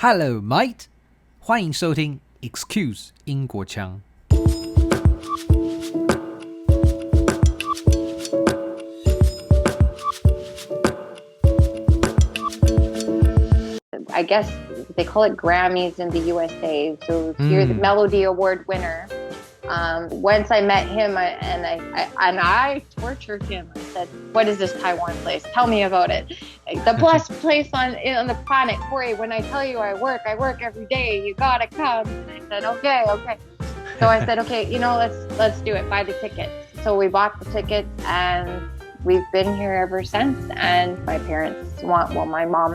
Hello, mate！ 欢迎收听 Excuse 英国腔。I guess they call it Grammys in the USA. So you're the Melody Award winner. Once I met him, I tortured him. I said, "What is this Taiwan place? Tell me about it. The best place on the planet, Kori. When I tell you I work every day. You gotta come." And I said, "Okay." So I said, "Okay, let's do it. Buy the tickets." So we bought the tickets, and we've been here ever since. And my parents my mom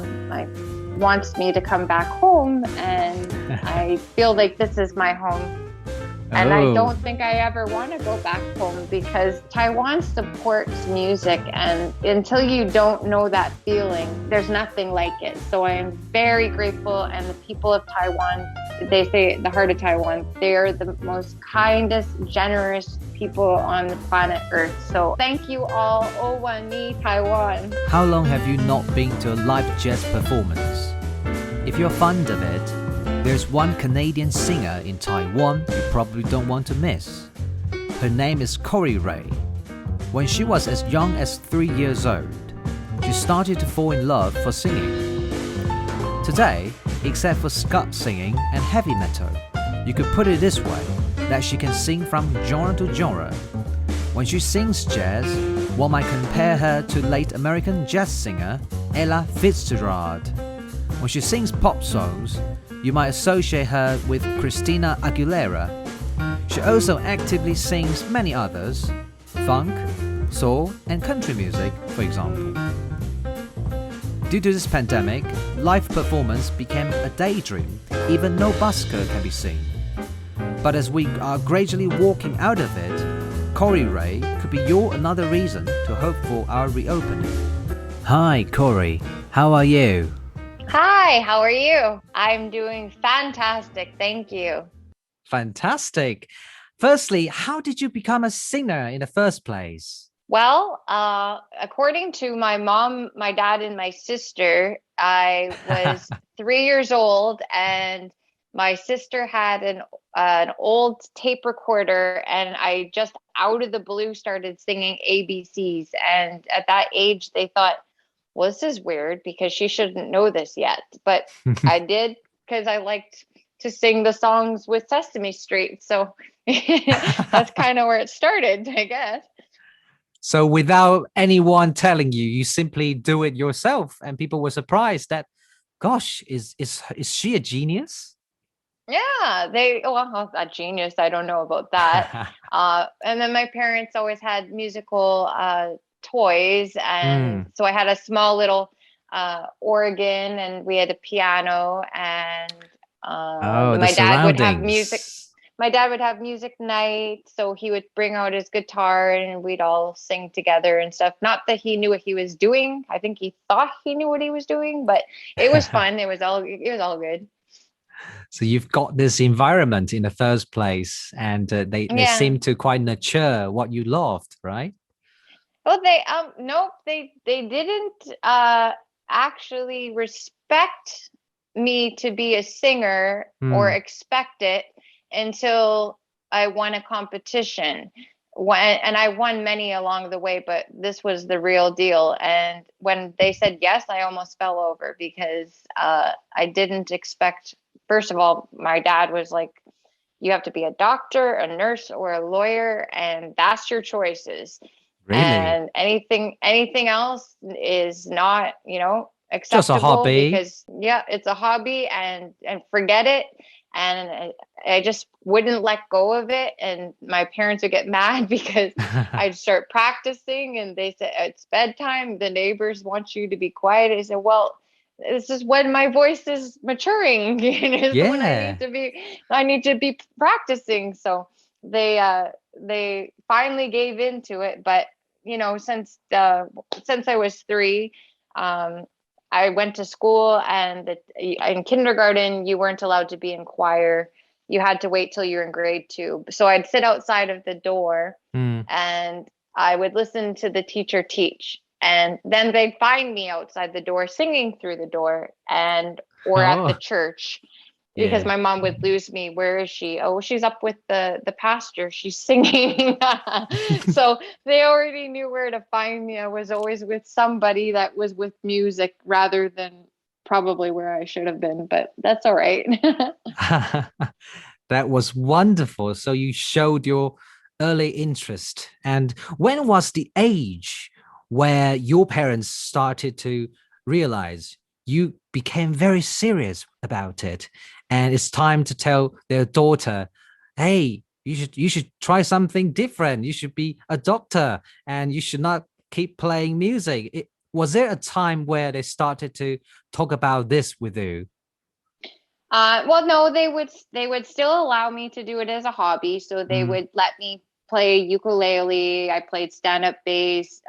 wants me to come back home, and I feel like this is my home. And I don't think I ever want to go back home because Taiwan supports music, and until you don't know that feeling, there's nothing like it. So I'm very grateful, and the people of Taiwan, they say the heart of Taiwan, they're the most kindest, generous people on the planet Earth. So thank you all. Owani Taiwan. How long have you not been to a live jazz performance? If you're fond of it, there's one Canadian singer in Taiwan you probably don't want to miss. Her name is Kori Wray. When she was as young as 3 years old, she started to fall in love for singing. Today, except for scat singing and heavy metal, you could put it this way, that she can sing from genre to genre. When she sings jazz, one might compare her to late American jazz singer Ella Fitzgerald. When she sings pop songs, you might associate her with Christina Aguilera. She also actively sings many others, funk, soul, and country music, for example. Due to this pandemic, live performance became a daydream. Even no busker can be seen. But as we are gradually walking out of it, Kori Wray could be another reason to hope for our reopening. Hi, Kori. How are you? Hi, how are you? I'm doing fantastic, thank you. Fantastic. Firstly, how did you become a singer in the first place? Well, according to my mom, my dad, and my sister, I was 3 years old, and my sister had an old tape recorder, and I just out of the blue started singing ABCs. And at that age, they thought, well, this is weird because she shouldn't know this yet. But I did because I liked to sing the songs with Sesame Street. So that's kind of where it started, I guess. So without anyone telling you, you simply do it yourself, and people were surprised that, gosh, is she a genius? Yeah, a genius. I don't know about that. And then my parents always had musical toys, and so I had a small little organ, and we had a piano, and my dad would have music. My dad would have music night, so he would bring out his guitar and we'd all sing together and stuff. Not that he knew what he was doing. I think he thought he knew what he was doing, but it was fun. It was all good. So you've got this environment in the first place, and they seem to quite nurture what you loved, right? Well, they didn't actually respect me to be a singer or expect it until I won a competition. And I won many along the way, but this was the real deal. And when they said yes, I almost fell over because I didn't expect. First of all, my dad was like, you have to be a doctor, a nurse, or a lawyer, and that's your choices. Really? And anything else is not, acceptable. Just a hobby. Because it's a hobby, and forget it. And I just wouldn't let go of it. And my parents would get mad because I'd start practicing, and they said, it's bedtime. The neighbors want you to be quiet. I said, well, this is when my voice is maturing. When I need to be practicing. So they finally gave into it. But, since I was 3, I went to school, and in kindergarten, you weren't allowed to be in choir. You had to wait till you were in grade 2. So I'd sit outside of the door and I would listen to the teacher teach. And then they'd find me outside the door singing through the door. And or at the Oh, church. Because yeah. my mom would lose me. Where is she? Oh, she's up with the pastor. She's singing. So they already knew where to find me. I was always with somebody that was with music rather than probably where I should have been, but that's all right. That was wonderful. So you showed your early interest. And when was the age where your parents started to realize you became very serious about it? And it's time to tell their daughter, hey, you should try something different. You should be a doctor and you should not keep playing music. Was there a time where they started to talk about this with you? Well, no, they would still allow me to do it as a hobby. So they Mm, would let me play ukulele. I played stand-up bass,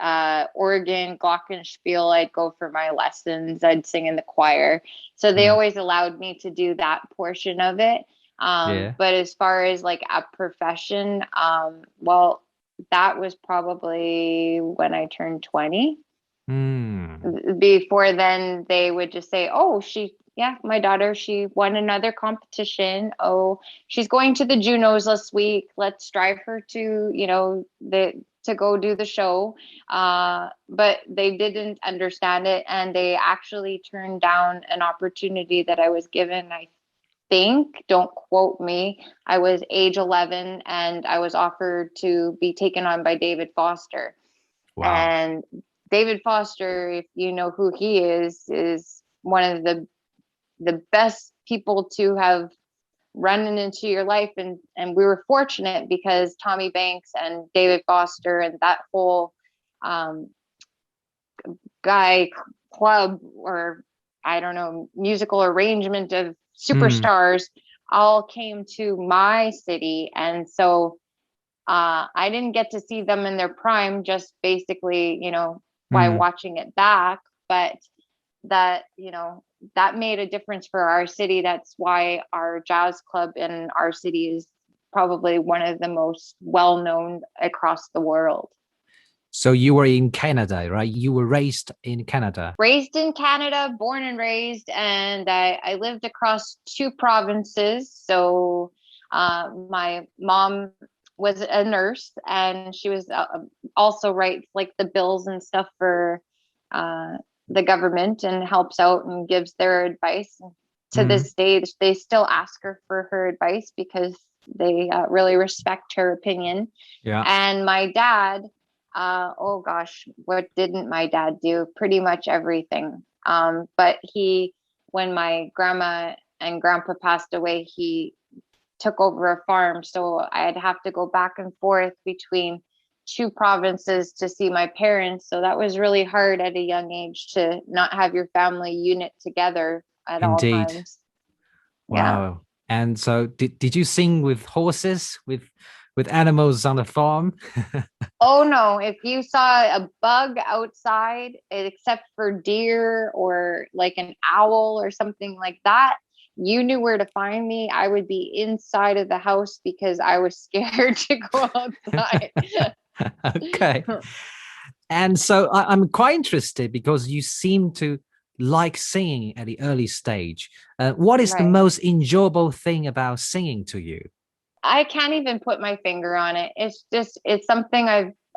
organ, glockenspiel. I'd go for my lessons. I'd sing in the choir. So they mm, always allowed me to do that portion of it. yeah. But as far as like a profession, well, that was probably when I turned 20. Mm, Before then, they would just say, oh, yeah, my daughter, she won another competition. Oh, she's going to the Junos this week. Let's drive her to, to go do the show. But they didn't understand it. And they actually turned down an opportunity that I was given. I think, don't quote me, I was age 11 and I was offered to be taken on by David Foster. wow. And David Foster, if you know who he is one of the best people to have run into your life. And we were fortunate because Tommy Banks and David Foster and that whole guy club, or I don't know, musical arrangement of Mm, superstars all came to my city. And so I didn't get to see them in their prime, just basically, by mm. watching it back. But that, that made a difference for our city. That's why our jazz club in our city is probably one of the most well known across the world. So you were in Canada, right? You were raised in Canada. Raised in Canada, born and raised, and I lived across two provinces. So my mom was a nurse, and she was also writes like the bills and stuff for the government and helps out and gives their advice. And to Mm, this day, they still ask her for her advice because they really respect her opinion. yeah. And my dad, oh gosh, what didn't my dad do? Pretty much everything. But when my grandma and grandpa passed away, he took over a farm. So I'd have to go back and forth between two provinces to see my parents. So that was really hard at a young age to not have your family unit together at all Indeed. times. Yeah. Wow. And so did you sing with horses, with animals on the farm? Oh no, if you saw a bug outside, except for deer or like an owl or something like that, you knew where to find me. I would be inside of the house because I was scared to go outside. Okay. And so I'm quite interested because you seem to like singing at the early stage. What is the Right. most enjoyable thing about singing to you? I can't even put my finger on it. It's something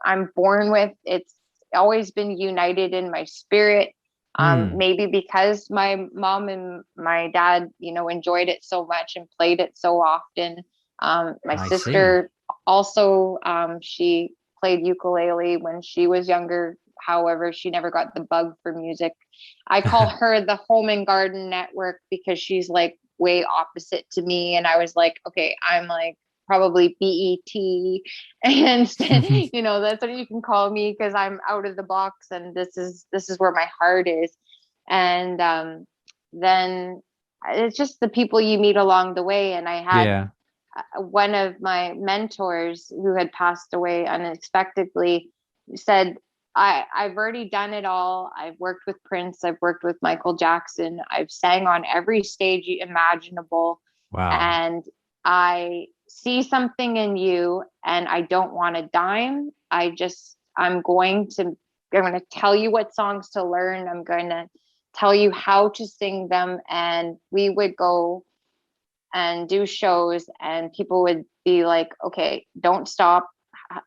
I'm born with. It's always been united in my spirit. Hmm, Maybe because my mom and my dad, enjoyed it so much and played it so often. My I see. sister also, she played ukulele when she was younger. However, she never got the bug for music. I call her the home and garden network because she's like way opposite to me. And I was like, okay, I'm like probably BET. And, that's what you can call me because I'm out of the box and this is where my heart is. And then it's just the people you meet along the way. And I had Yeah. one of my mentors who had passed away unexpectedly said, I've already done it all. I've worked with Prince. I've worked with Michael Jackson. I've sang on every stage imaginable. Wow. And I see something in you and I don't want a dime. I'm going to tell you what songs to learn. I'm going to tell you how to sing them. And we would go and do shows and people would be like, okay, don't stop.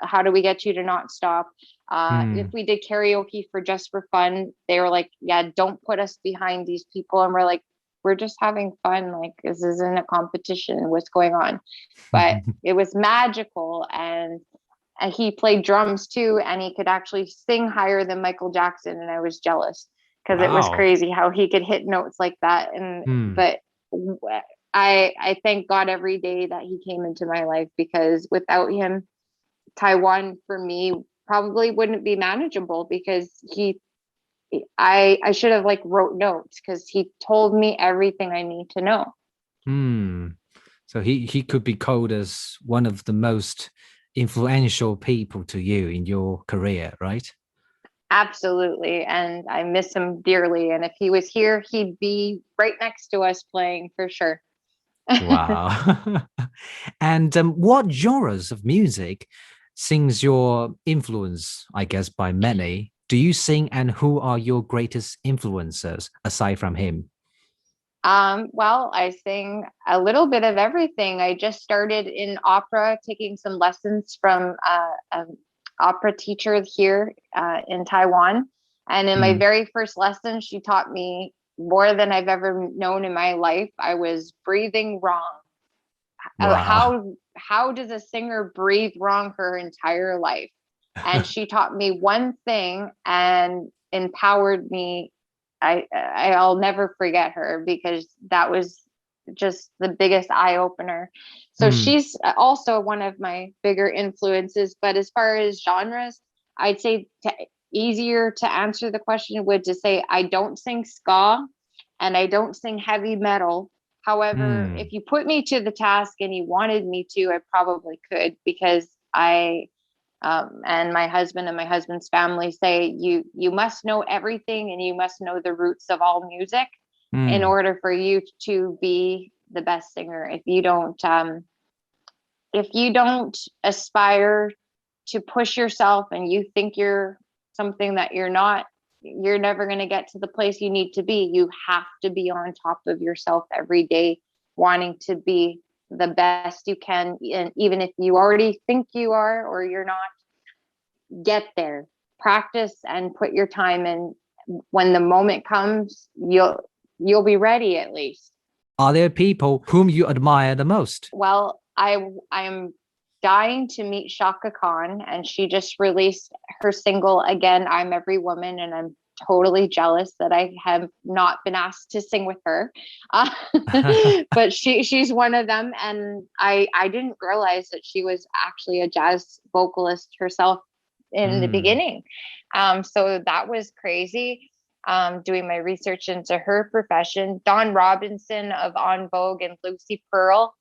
How do we get you to not stop? If we did karaoke for just for fun, they were like, yeah, don't put us behind these people. And we're like, we're just having fun. Like, this isn't a competition. What's going on? But it was magical. And he played drums too. And he could actually sing higher than Michael Jackson. And I was jealous because it was crazy how he could hit notes like that. And, but I thank God every day that he came into my life, because without him, Taiwan for me probably wouldn't be manageable, because I should have like wrote notes, because he told me everything I need to know. So he could be called as one of the most influential people to you in your career, right? Absolutely. And I miss him dearly. And if he was here, he'd be right next to us playing for sure. Wow. And what genres of music sings your influence, I guess, by many? Do you sing, and who are your greatest influencers aside from him? Well, I sing a little bit of everything. I just started in opera, taking some lessons from an opera teacher here in Taiwan. And in my very first lesson, she taught me more than I've ever known in my life. I was breathing wrong. Wow. How does a singer breathe wrong her entire life? And she taught me one thing and empowered me. I'll never forget her, because that was just the biggest eye opener. So she's also one of my bigger influences. But as far as genres, I'd say easier to answer the question would to say I don't sing ska and I don't sing heavy metal. However, if you put me to the task and you wanted me to, I probably could, because I and my husband and my husband's family say you must know everything and you must know the roots of all music in order for you to be the best singer. If you don't aspire to push yourself and you think you're something that you're not, you're never going to get to the place you need to be. You have to be on top of yourself every day, wanting to be the best you can. And even if you already think you are or you're not, get there, practice and put your time in. When the moment comes, you'll be ready at least. Are there people whom you admire the most? Well, I'm dying to meet Shaka Khan, and she just released her single Again, I'm Every Woman, and I'm totally jealous that I have not been asked to sing with her. But she's one of them, and I didn't realize that she was actually a jazz vocalist herself in the beginning. So that was crazy. Doing my research into her profession. Dawn Robinson of En Vogue and Lucy Pearl.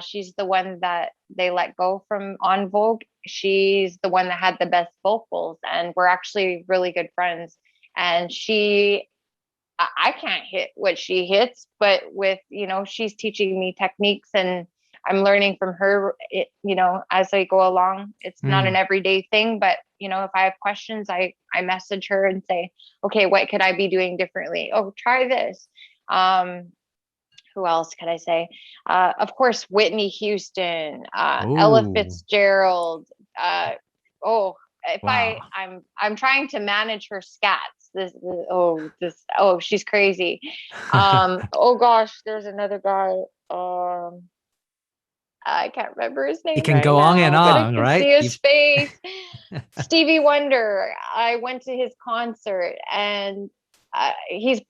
She's the one that they let go from En Vogue. She's the one that had the best vocals, and we're actually really good friends. And I can't hit what she hits, but she's teaching me techniques, and I'm learning from her, as I go along. It's not an everyday thing, but if I have questions, I message her and say, okay, what could I be doing differently? Oh, try this. Who else could I say? Of course, Whitney Houston, Ella Fitzgerald. Wow. I'm trying to manage her scats. She's crazy. Oh gosh, there's another guy. I can't remember his name. You can go on and on, right? See his face. Stevie Wonder. I went to his concert, and he's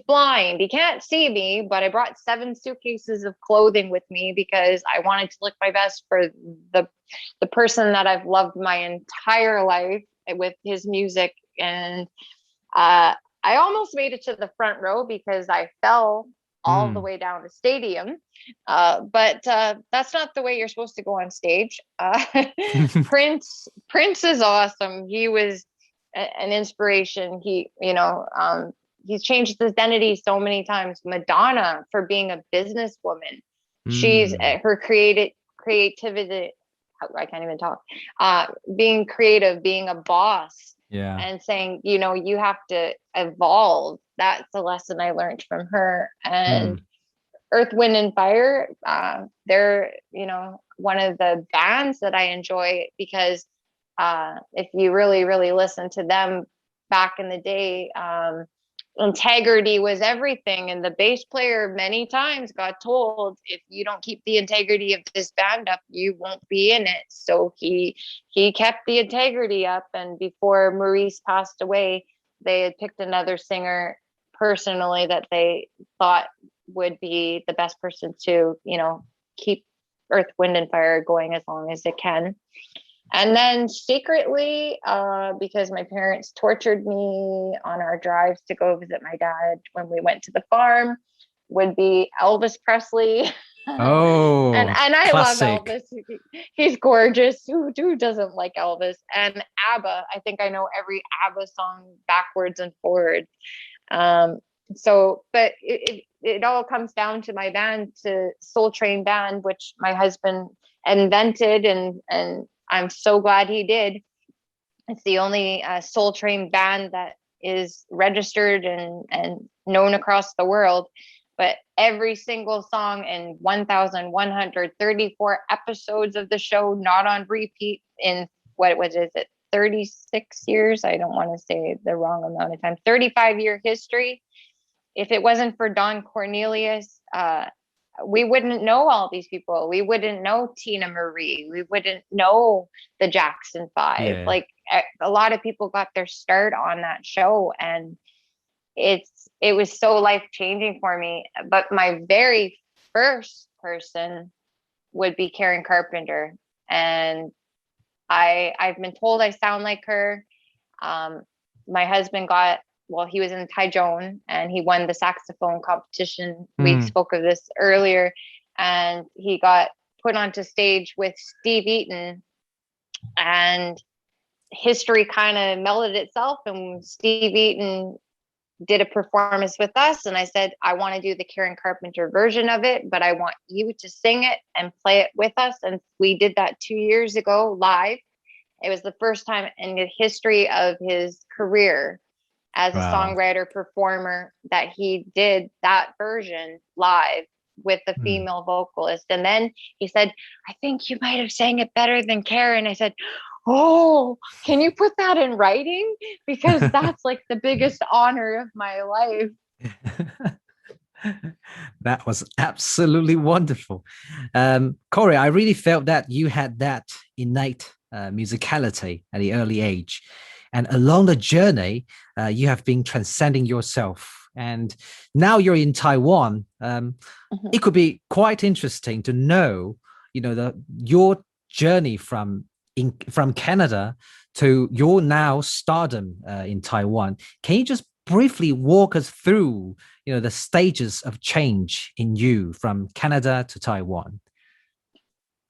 blind. He can't see me, but I brought 7 suitcases of clothing with me because I wanted to look my best for the person that I've loved my entire life with his music. And I almost made it to the front row because I fell all the way down the stadium. But that's not the way you're supposed to go on stage. Prince is awesome. He was an inspiration. He's changed his identity so many times. Madonna, for being a businesswoman. She's her creativity. I can't even talk. Being creative, being a boss. Yeah. and saying, you have to evolve. That's a lesson I learned from her. And Earth, Wind, and Fire, they're, one of the bands that I enjoy because if you really, really listen to them back in the day, integrity was everything. And the bass player many times got told, if you don't keep the integrity of this band up, you won't be in it. So he kept the integrity up. And before Maurice passed away, they had picked another singer personally that they thought would be the best person to, keep Earth, Wind, and Fire going as long as it can. And then secretly, because my parents tortured me on our drives to go visit my dad when we went to the farm, would be Elvis Presley. Oh, and I classic. love Elvis. He's gorgeous. Who doesn't like Elvis? And ABBA. I think I know every ABBA song backwards and forwards. But it all comes down to my band, to Soul Train Band, which my husband invented, and I'm so glad he did. It's the only Soul Train band that is registered and known across the world. But every single song in 1,134 episodes of the show, not on repeat in, 36 years? I don't want to say the wrong amount of time. 35-year history. If it wasn't for Don Cornelius, we wouldn't know all these people. We wouldn't know Tina Marie. We wouldn't know the Jackson 5. Yeah. Like a lot of people got their start on that show, and it was so life-changing for me. But my very first person would be Karen Carpenter. And I've been told I sound like her. My husband he was in Taiwan and he won the saxophone competition. We spoke of this earlier, and he got put onto stage with Steve Eaton, and history kind of melded itself, and Steve Eaton did a performance with us. And I said, I want to do the Karen Carpenter version of it, but I want you to sing it and play it with us. And we did that 2 years ago live. It was the first time in the history of his career as a songwriter performer that he did that version live with the female vocalist. And then he said, I think you might have sang it better than Karen. I said, oh, can you put that in writing? Because that's like the biggest honor of my life. That was absolutely wonderful. Kori, I really felt that you had that innate musicality at the early age. And along the journey, you have been transcending yourself. And now you're in Taiwan. It could be quite interesting to know, your journey from Canada to your now stardom in Taiwan. Can you just briefly walk us through, the stages of change in you from Canada to Taiwan?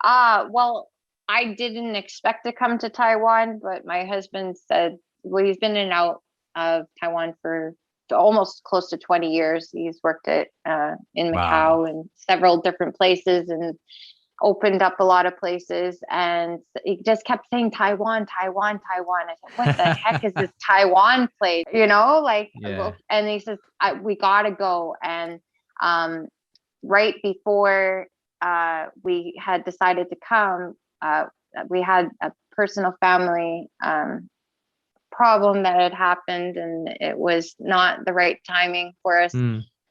Well, I didn't expect to come to Taiwan, but my husband said, he's been in and out of Taiwan for almost close to 20 years. He's worked in Macau and several different places and opened up a lot of places. And he just kept saying Taiwan, Taiwan, Taiwan. I said, what the heck is this Taiwan place? And he says, we got to go. And right before we had decided to come, we had a personal family problem that had happened, and it was not the right timing for us.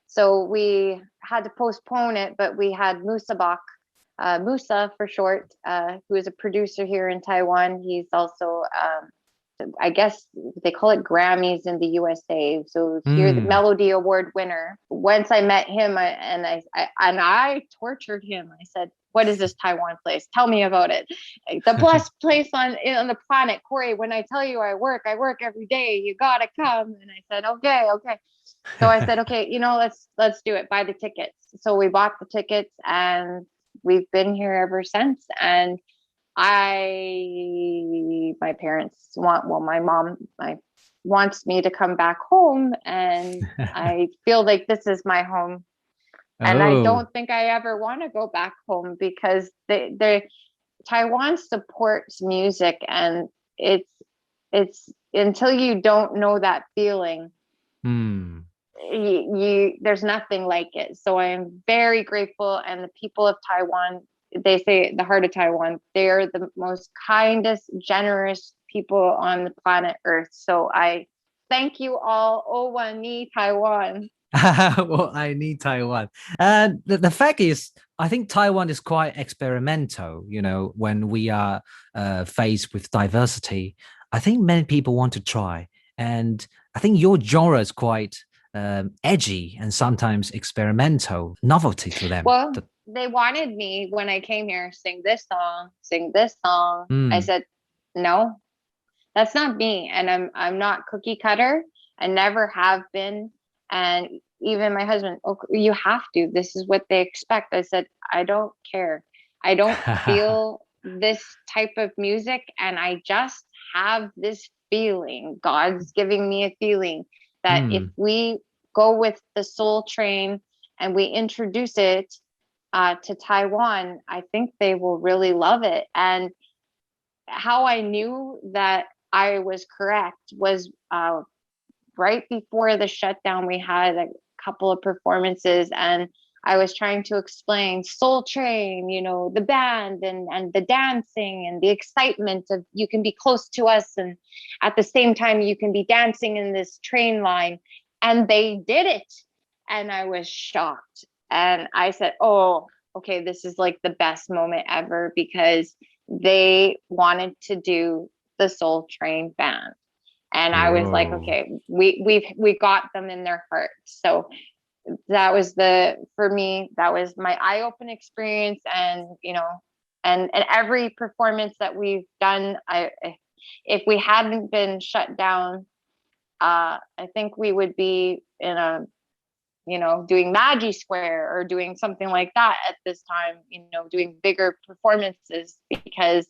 So we had to postpone it, but we had Musa for short, who is a producer here in Taiwan. He's also, I guess they call it Grammys in the USA. So here, the Melody Award winner. Once I met him, I tortured him. I said, what is this Taiwan place? Tell me about it. The blessed place on the planet. Kori, when I tell you I work every day. You gotta come. And I said, okay. So I said, okay, let's do it. Buy the tickets. So we bought the tickets, and we've been here ever since. And my parents my mom wants me to come back home, and I feel like this is my home. And I don't think I ever want to go back home, because Taiwan supports music, and it's until you don't know that feeling, there's nothing like it. So I am very grateful. And the people of Taiwan, they say the heart of Taiwan, they're the most kindest, generous people on the planet Earth. So I thank you all. Oh, I need Taiwan. Well, I need Taiwan. And the fact is, I think Taiwan is quite experimental. When we are faced with diversity, I think many people want to try. And I think your genre is quite edgy and sometimes experimental, novelty to them. Well, they wanted me when I came here, sing this song, sing this song. I said, no, that's not me. And I'm not cookie cutter. I never have been. And even my husband, oh, you have to, this is what they expect. I said, I don't care. I don't feel this type of music. And I just have this feeling. God's giving me a feeling that if we go with the Soul Train and we introduce it to Taiwan, I think they will really love it. And how I knew that I was correct was right before the shutdown, we had a couple of performances, and I was trying to explain Soul Train, the band and the dancing and the excitement of you can be close to us, and at the same time you can be dancing in this train line. And they did it. And I was shocked. And I said, oh, okay, this is like the best moment ever, because they wanted to do the Soul Train band. And I was like, okay, we got them in their hearts. So that was for me, that was my eye-open experience. And, and every performance that we've done, if we hadn't been shut down, I think we would be in a, doing Magi Square or doing something like that at this time, doing bigger performances, because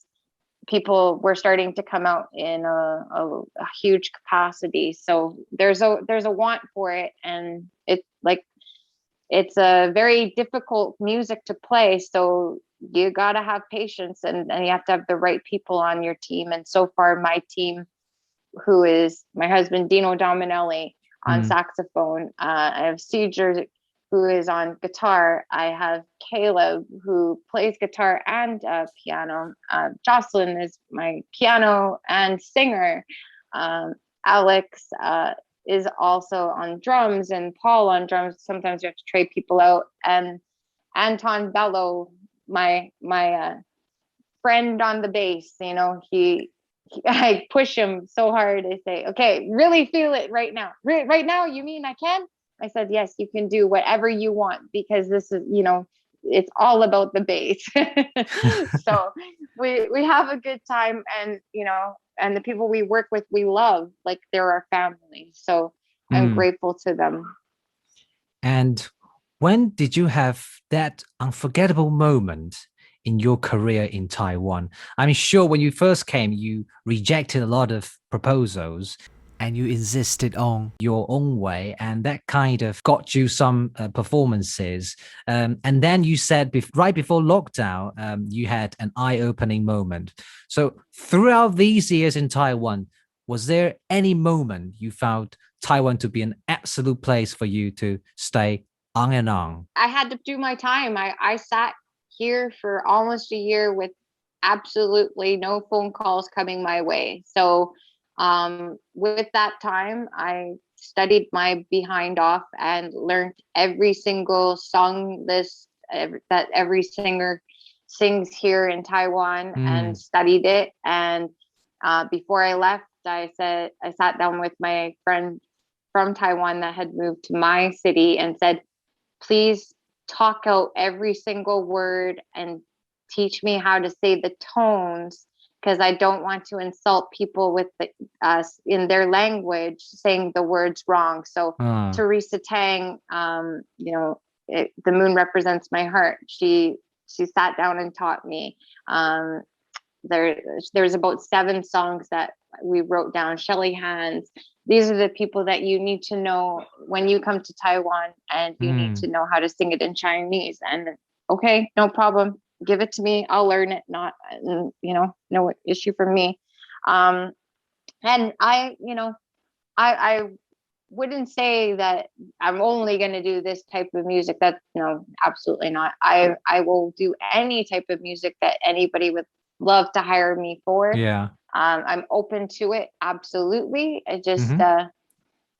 people were starting to come out in a huge capacity. So there's a want for it. And it's a very difficult music to play. So you got to have patience and you have to have the right people on your team. And so far my team, who is my husband, Dino Dominelli, on saxophone. I have Caesar, who is on guitar. I have Caleb, who plays guitar and piano. Jocelyn is my piano and singer. Alex is also on drums, and Paul on drums. Sometimes you have to trade people out. And Anton Bello, my friend on the bass, I push him so hard. I say, okay, really feel it right now. Right now, you mean I can? I said, yes, you can do whatever you want, because this is, it's all about the bass. So we have a good time, and, and the people we work with, we love, like they're our family. So I'm grateful to them. And when did you have that unforgettable moment in your career in Taiwan? I'm sure when you first came, you rejected a lot of proposals and you insisted on your own way, and that kind of got you some performances. And then you said right before lockdown, you had an eye-opening moment. So throughout these years in Taiwan, was there any moment you found Taiwan to be an absolute place for you to stay on and on? I had to do my time. I sat here for almost a year with absolutely no phone calls coming my way. So with that time, I studied my behind off and learned every single song list that every singer sings here in Taiwan and studied it. And before I left, I sat down with my friend from Taiwan that had moved to my city and said, please talk out every single word and teach me how to say the tones, because I don't want to insult people with in their language saying the words wrong. So Teresa Tang, the moon represents my heart. She sat down and taught me. There's about 7 songs that we wrote down. Shelly Hands. These are the people that you need to know when you come to Taiwan, and you need to know how to sing it in Chinese. And okay, no problem. Give it to me. I'll learn it. No issue for me. And I wouldn't say that I'm only going to do this type of music. That's no, absolutely not. I will do any type of music that anybody would love to hire me for. Yeah. I'm open to it. Absolutely. Mm-hmm.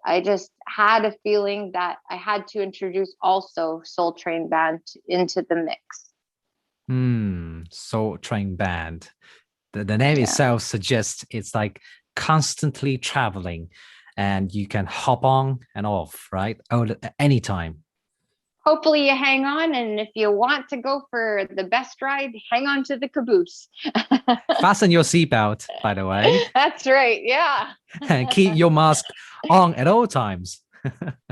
I just had a feeling that I had to introduce also Soul Train Band into the mix. Soul Train Band. The name itself suggests it's like constantly traveling and you can hop on and off, right? Anytime. Hopefully you hang on. And if you want to go for the best ride, hang on to the caboose. Fasten your seatbelt, by the way. That's right. Yeah. And keep your mask on at all times.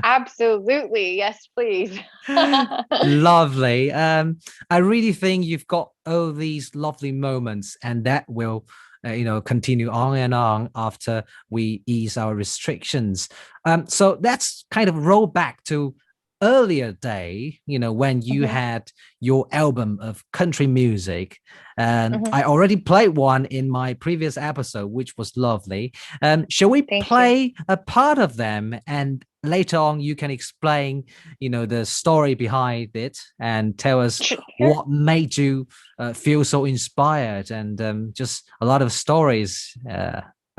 Absolutely. Yes, please. Lovely. I really think you've got all these lovely moments, and that will continue on and on after we ease our restrictions. So let's kind of roll back to earlier day, when you had your album of country music. And I already played one in my previous episode, which was lovely. Shall we play a part of them, and later on you can explain the story behind it and tell us what made you feel so inspired, and just a lot of stories.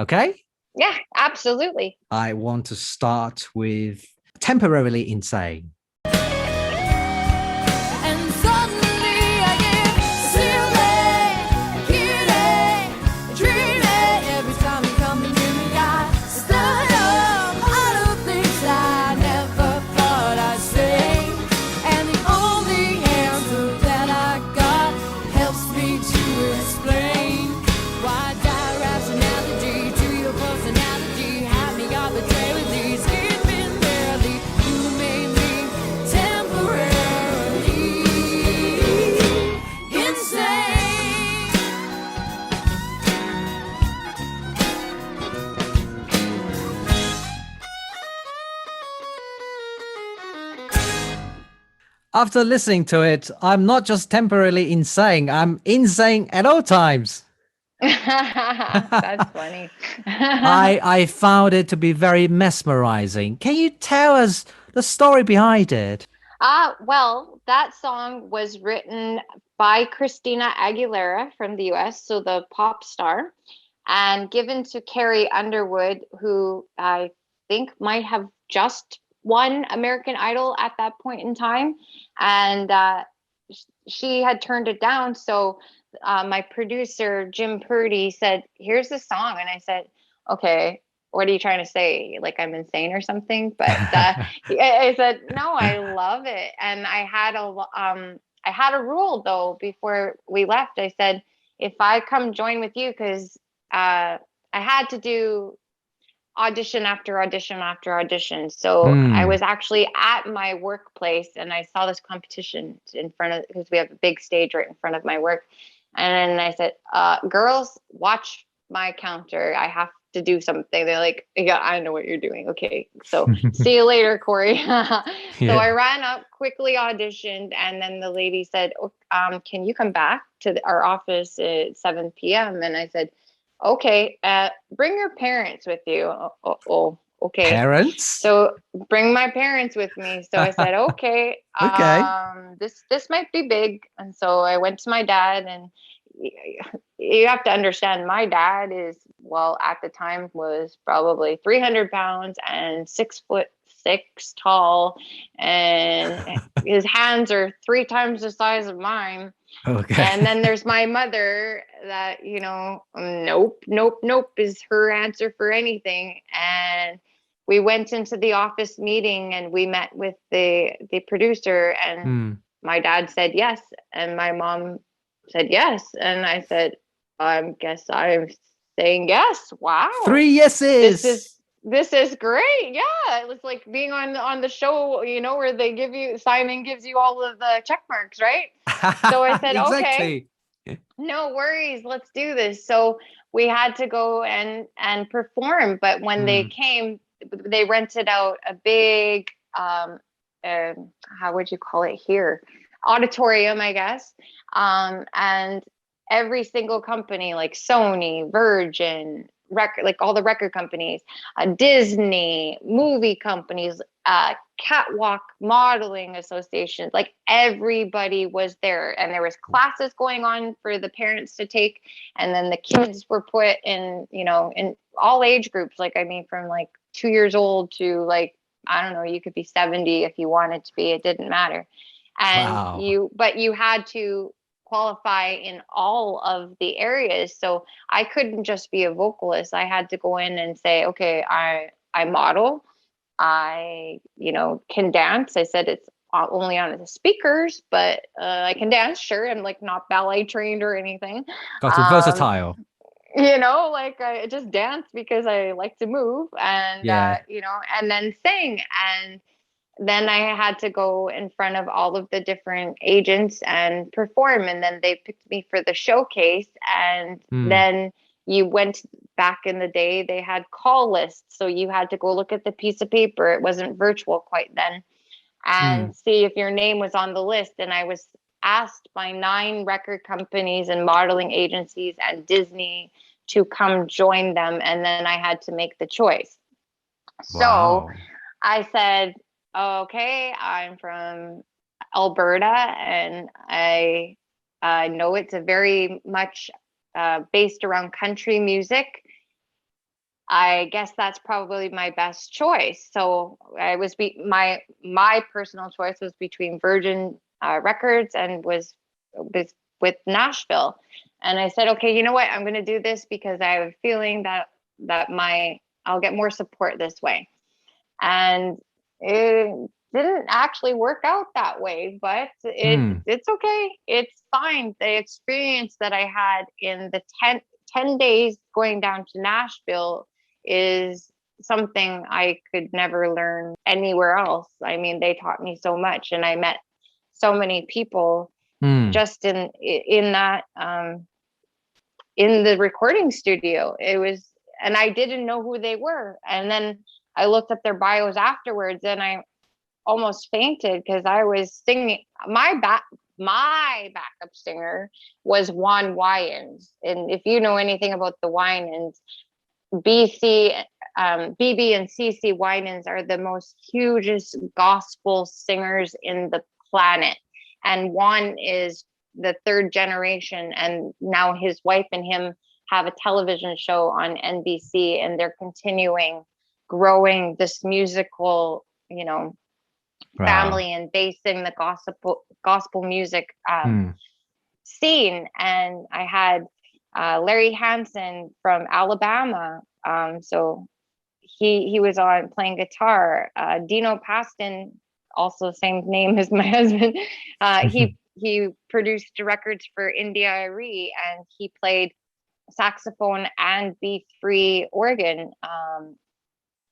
Okay? Yeah, absolutely. I want to start with Temporarily Insane. After listening to it, I'm not just temporarily insane, I'm insane at all times. That's funny. I found it to be very mesmerizing. Can you tell us the story behind it? Well, that song was written by Christina Aguilera from the US, so the pop star, and given to Carrie Underwood, who I think might have just won American Idol at that point in time. And she had turned it down. So my producer, Jim Purdy, said, here's the song. And I said, okay, what are you trying to say? Like I'm insane or something? But I said, no, I love it. And I had a rule though, before we left. I said, if I come join with you, because I had to do audition after audition after audition. So I was actually at my workplace and I saw this competition in front of, because we have a big stage right in front of my work. And then I said, girls, watch my counter. I have to do something. They're like, yeah, I know what you're doing. Okay. So see you later, Kori. So I ran up, quickly auditioned. And then the lady said, can you come back to our office at 7 p.m.? And I said, okay, bring your parents with you. Okay. Parents? So bring my parents with me. So I said, okay. This might be big. And so I went to my dad, and you have to understand, my dad is, well, at the time was probably 300 pounds and 6'6" tall, and his hands are 3 times the size of mine. Okay. And then there's my mother that, nope is her answer for anything. And we went into the office meeting and we met with the producer, and my dad said yes. And my mom said yes. And I said, I guess I'm saying yes. Wow. 3 yeses. This is great. Yeah. It was like being on the show, where they give you, Simon gives you all of the check marks, right? So I said, exactly. Okay, no worries. Let's do this. So we had to go and perform. But when they came, they rented out a big, how would you call it here? Auditorium, I guess. And every single company like Sony, Virgin, record, like all the record companies, Disney, movie companies, catwalk modeling associations, like everybody was there, and there was classes going on for the parents to take, and then the kids were put in, you know, in all age groups, like I mean from like 2 years old to like, I don't know, you could be 70 if you wanted to be, it didn't matter. And you had to qualify in all of the areas. So I couldn't just be a vocalist. I had to go in and say, okay, I model, I, you know, can dance. I said it's only on the speakers, but I can dance. Sure. I'm like not ballet trained or anything. Got it, versatile. You know, like I just dance because I like to move, and you know, and then sing. And then I had to go in front of all of the different agents and perform. And then they picked me for the showcase. And then you went back in the day, they had call lists. So you had to go look at the piece of paper. It wasn't virtual quite then, and see if your name was on the list. And I was asked by 9 record companies and modeling agencies and Disney to come join them. And then I had to make the choice. Wow. So I said, okay, I'm from Alberta, and I know it's a very much based around country music. I guess that's probably my best choice. So I was my personal choice was between Virgin Records and was with Nashville. And I said, okay, you know what? I'm going to do this because I have a feeling that I'll get more support this way. And it didn't actually work out that way, but it's okay. It's fine. The experience that I had in the 10 days going down to Nashville is something I could never learn anywhere else. I mean, they taught me so much, and I met so many people just in that in the recording studio. It was, and I didn't know who they were. And then I looked up their bios afterwards, and I almost fainted because I was singing. My backup singer was Juan Wyans. And if you know anything about the Winans, BB and CC Winans are the most hugest gospel singers in the planet. And Juan is the 3rd generation, and now his wife and him have a television show on NBC, and they're continuing growing this musical, you know, family and basing the gospel music scene. And I had Larry Hansen from Alabama. So he was on playing guitar. Dino Paston, also same name as my husband. He produced records for India Arie, and he played saxophone and B3 organ.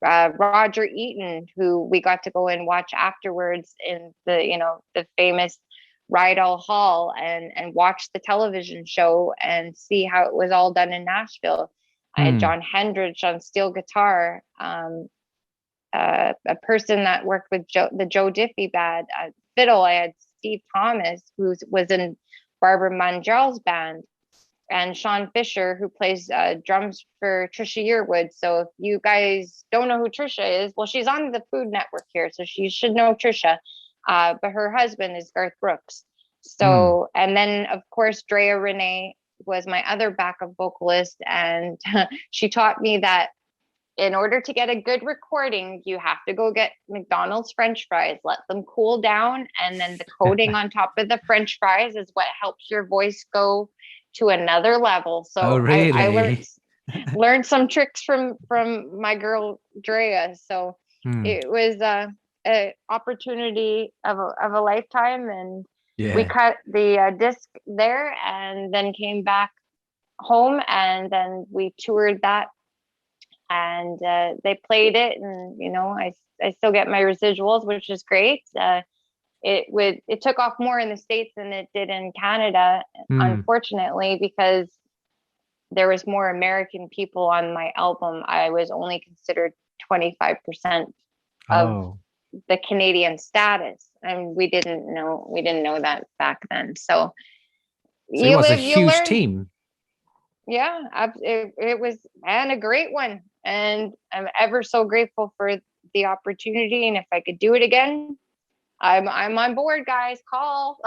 Roger Eaton, who we got to go and watch afterwards in the, you know, the famous Rydell Hall, and watch the television show and see how it was all done in Nashville. I had John Hendrich on steel guitar, a person that worked with the Joe Diffie band. Fiddle, I had Steve Thomas, who was in Barbara Mandrell's band, and Sean Fisher, who plays drums for Trisha Yearwood. So if you guys don't know who Trisha is, well, she's on the Food Network here, so she should know Trisha. But her husband is Garth Brooks. So, and then of course, Drea Renee was my other backup vocalist, and she taught me that in order to get a good recording, you have to go get McDonald's French fries, let them cool down, and then the coating on top of the French fries is what helps your voice go to another level. So really? I learned some tricks from my girl Drea. So it was a opportunity of a lifetime, and we cut the disc there, and then came back home, and then we toured that, and they played it, and you know, I still get my residuals, which is great. It took off more in the States than it did in Canada, unfortunately, because there was more American people on my album. I was only considered 25% of the Canadian status, and we didn't know that back then. So it was a huge team. it was a great one. And I'm ever so grateful for the opportunity. And if I could do it again, I'm on board, guys. Call.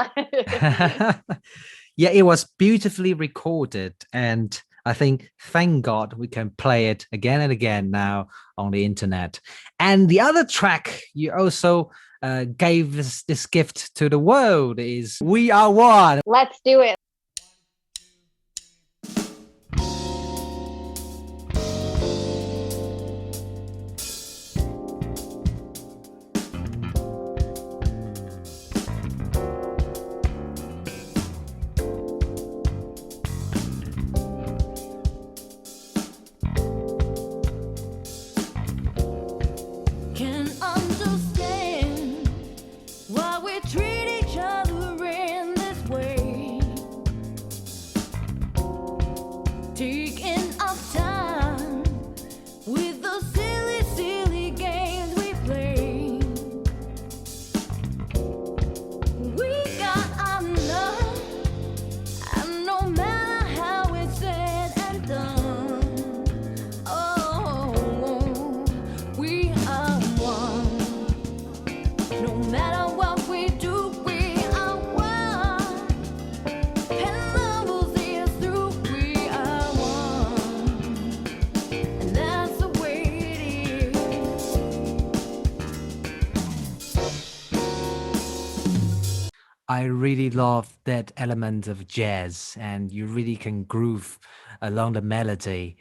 Yeah, it was beautifully recorded. And I think, thank God, we can play it again and again now on the internet. And the other track you also gave this gift to the world is We Are One. Let's do it. I really love that element of jazz, and you really can groove along the melody.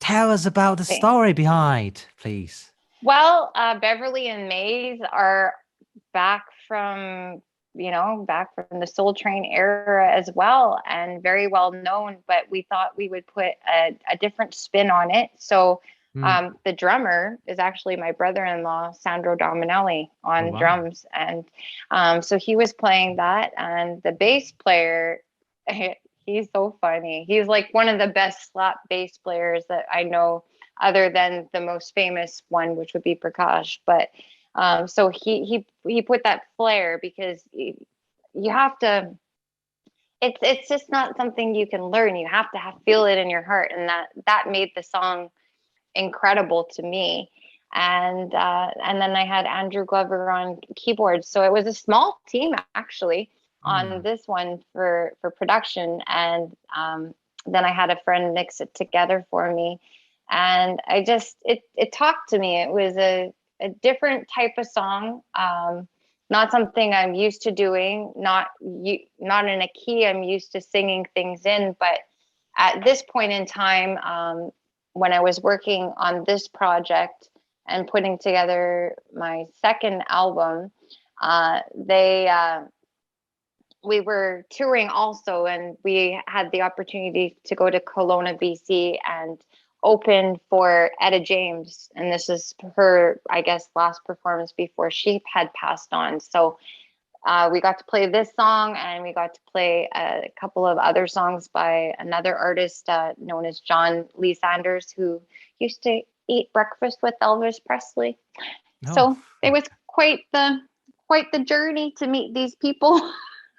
Tell us about the story behind, please. Well, Beverly and Maze are back from the Soul Train era as well, and very well known, but we thought we would put a different spin on it. So the drummer is actually my brother-in-law, Sandro Dominelli, on drums. And so he was playing that. And the bass player, he's so funny. He's like one of the best slap bass players that I know, other than the most famous one, which would be Prakash. But so he put that flair, because you have to, it's just not something you can learn. You have to feel it in your heart. And that made the song incredible to me. And then I had Andrew Glover on keyboards. So it was a small team actually on this one for production. And then I had a friend mix it together for me. And I just, it talked to me. It was a different type of song. Not something I'm used to doing, not in a key I'm used to singing things in. But at this point in time, when I was working on this project and putting together my second album, we were touring also, and we had the opportunity to go to Kelowna, BC, and open for Etta James. And this is her, I guess, last performance before she had passed on. So we got to play this song, and we got to play a couple of other songs by another artist known as John Lee Sanders, who used to eat breakfast with Elvis Presley. Oh. So it was quite the journey to meet these people.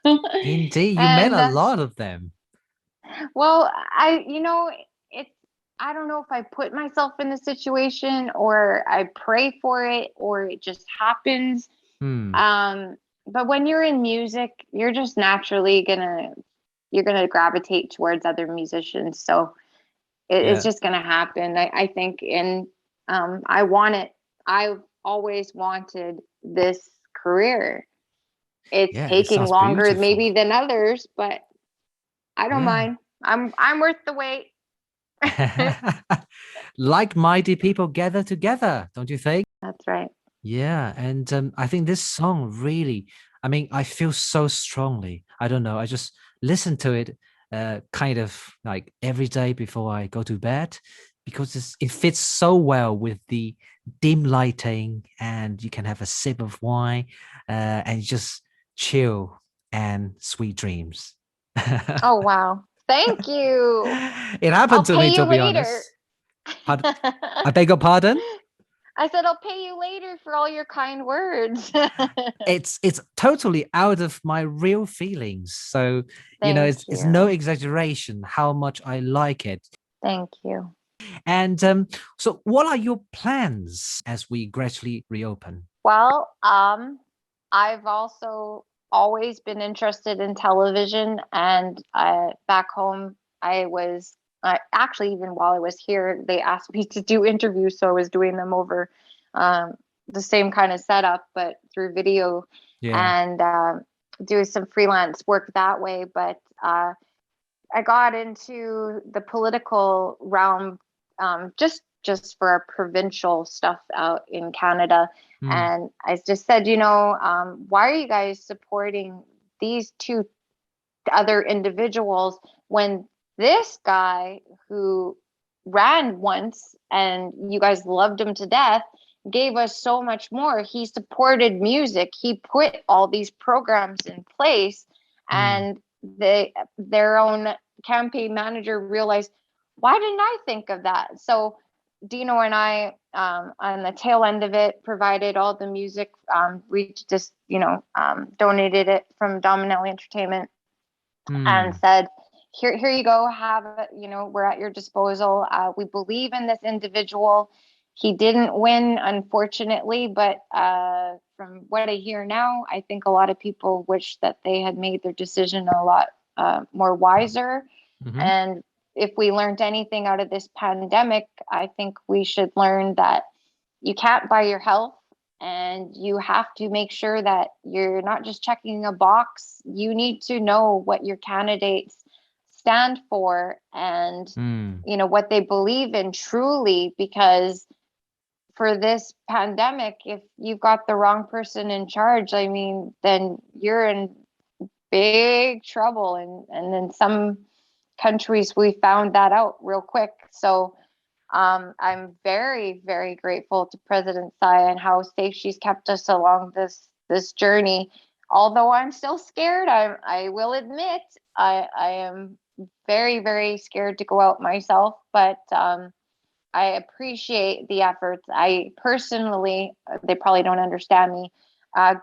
Indeed, you met a lot of them. Well, I don't know if I put myself in the situation, or I pray for it, or it just happens. But when you're in music, you're just naturally gonna gravitate towards other musicians. So it's just gonna happen. I think, and I want it. I've always wanted this career. It's taking longer beautiful. Maybe than others, but I don't mind. I'm worth the wait. Like-minded people gather together, don't you think? That's right. Yeah, and I think this song really, I feel so strongly. I don't know, I just listen to it kind of like every day before I go to bed, because it fits so well with the dim lighting, and you can have a sip of wine and just chill and sweet dreams. Oh, wow. Thank you. It happened to me, to be honest. I beg your pardon? I said, I'll pay you later for all your kind words. It's totally out of my real feelings. So, it's no exaggeration how much I like it. Thank you. And so what are your plans as we gradually reopen? Well, I've also always been interested in television, and back home, actually, even while I was here, they asked me to do interviews, so I was doing them over the same kind of setup, but through video, and do some freelance work that way. But I got into the political realm just for our provincial stuff out in Canada. And I just said, why are you guys supporting these two other individuals when this guy who ran once and you guys loved him to death gave us so much more? He supported music. He put all these programs in place, and their own campaign manager realized, why didn't I think of that? So Dino and I, on the tail end of it, provided all the music. We just, donated it from Dominelli Entertainment and said, here you go, have it, we're at your disposal. We believe in this individual. He didn't win, unfortunately, but from what I hear now, I think a lot of people wish that they had made their decision a lot more wiser. And if we learned anything out of this pandemic, I think we should learn that you can't buy your health, and you have to make sure that you're not just checking a box. You need to know what your candidates stand for and, what they believe in truly, because for this pandemic, if you've got the wrong person in charge, then you're in big trouble. And in some countries, we found that out real quick. So I'm very, very grateful to President Tsai and how safe she's kept us along this journey. Although I'm still scared, I will admit, I am very, very scared to go out myself, but I appreciate the efforts. I personally, they probably don't understand me,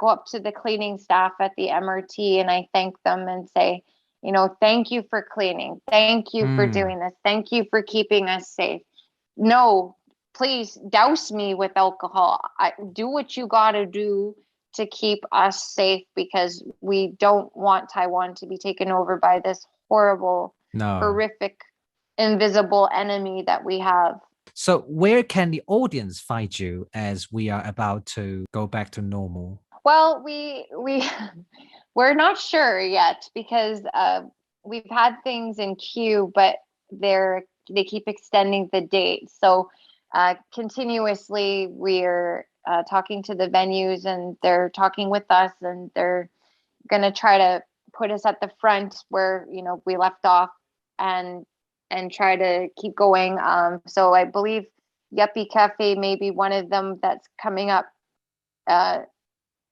go up to the cleaning staff at the MRT and I thank them and say, thank you for cleaning. Thank you for doing this. Thank you for keeping us safe. No, please douse me with alcohol. Do what you got to do to keep us safe, because we don't want Taiwan to be taken over by this horrible, horrific, invisible enemy that we have. So where can the audience find you as we are about to go back to normal? Well, we're not sure yet, because we've had things in queue, but they keep extending the date. So continuously we're talking to the venues, and they're talking with us, and they're going to try to put us at the front where, we left off, and try to keep going. So I believe Yuppie Cafe may be one of them that's coming up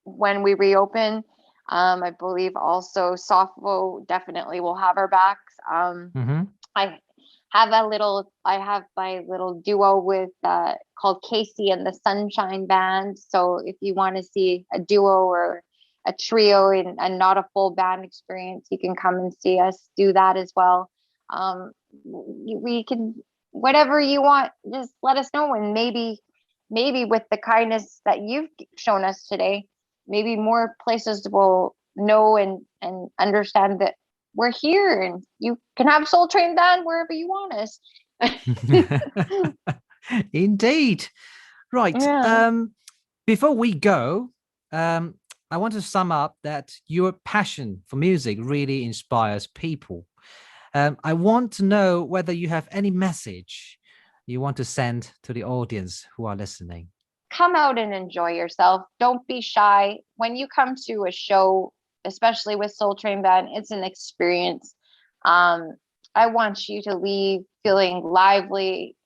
when we reopen. I believe also Softvo definitely will have our backs. I have my little duo with called Casey and the Sunshine Band. So if you want to see a duo or a trio and not a full band experience, you can come and see us do that as well. We can, whatever you want, just let us know, and maybe with the kindness that you've shown us today, maybe more places will know and understand that we're here, and you can have Soul Train Band wherever you want us. Indeed. Right. Yeah. Before we go, I want to sum up that your passion for music really inspires people. I want to know whether you have any message you want to send to the audience who are listening. Come out and enjoy yourself. Don't be shy. When you come to a show, especially with Soul Train Band, it's an experience. I want you to leave feeling lively,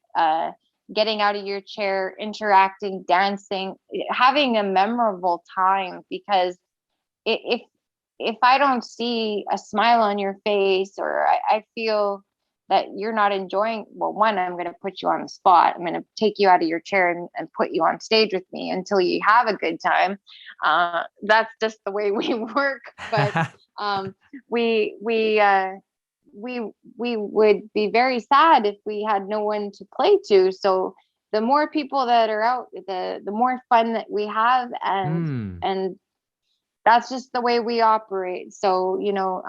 getting out of your chair, interacting, dancing, having a memorable time, because if I don't see a smile on your face, or I feel that you're not enjoying, well, one, I'm going to put you on the spot. I'm going to take you out of your chair and put you on stage with me until you have a good time. That's just the way we work. But we would be very sad if we had no one to play to. So the more people that are out, the more fun that we have, and that's just the way we operate. So, you know,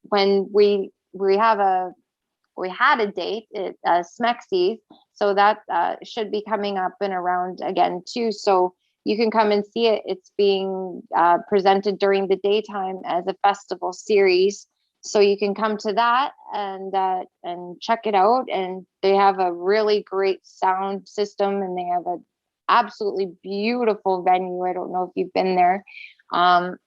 when we had a date at Smexi's, so that should be coming up and around again too. So you can come and see it. It's being presented during the daytime as a festival series. So you can come to that and check it out. And they have a really great sound system, and they have an absolutely beautiful venue. I don't know if you've been there. And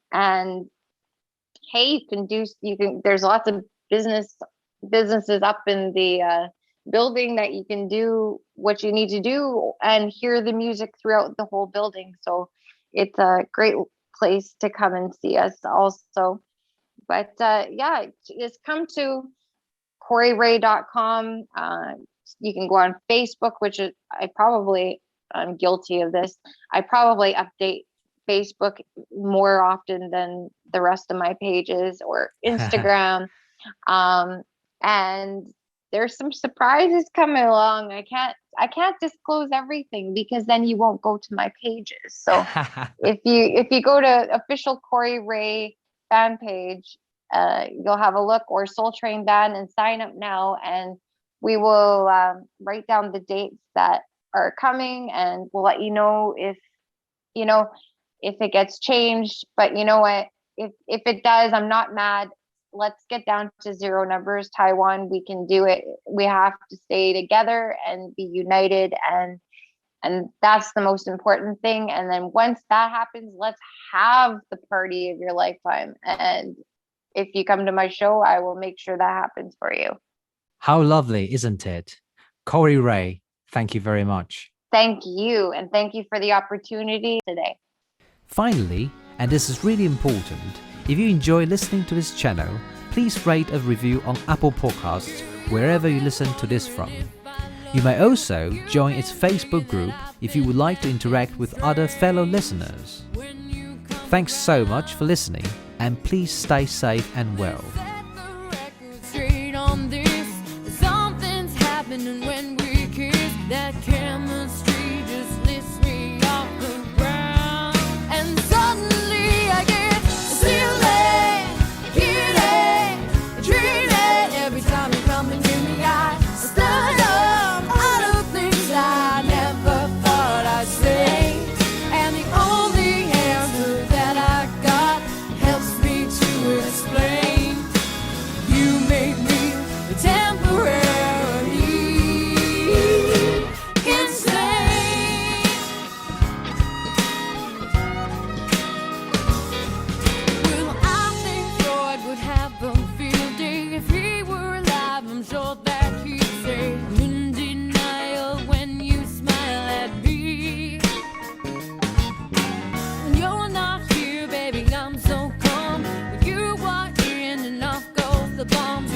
hey, there's lots of businesses up in the building that you can do what you need to do and hear the music throughout the whole building. So it's a great place to come and see us also. But yeah, just come to KoriWray.com. You can go on Facebook, which is I'm guilty of this. I probably update Facebook more often than the rest of my pages, or Instagram. And there's some surprises coming along. I can't disclose everything because then you won't go to my pages. So if you go to official Kori Wray fan page, you'll have a look, or Soul Train Band, and sign up now, and we will write down the dates that are coming, and we'll let you know if it gets changed. But you know what? If it does, I'm not mad. Let's get down to zero numbers. Taiwan, we can do it. We have to stay together and be united, and that's the most important thing. And then once that happens, let's have the party of your lifetime. And if you come to my show, I will make sure that happens for you. How lovely, isn't it? Kori Wray, thank you very much. Thank you, and thank you for the opportunity today. Finally, and this is really important, if you enjoy listening to this channel, please rate a review on Apple Podcasts wherever you listen to this from. You may also join its Facebook group if you would like to interact with other fellow listeners. Thanks so much for listening, and please stay safe and well. The bombs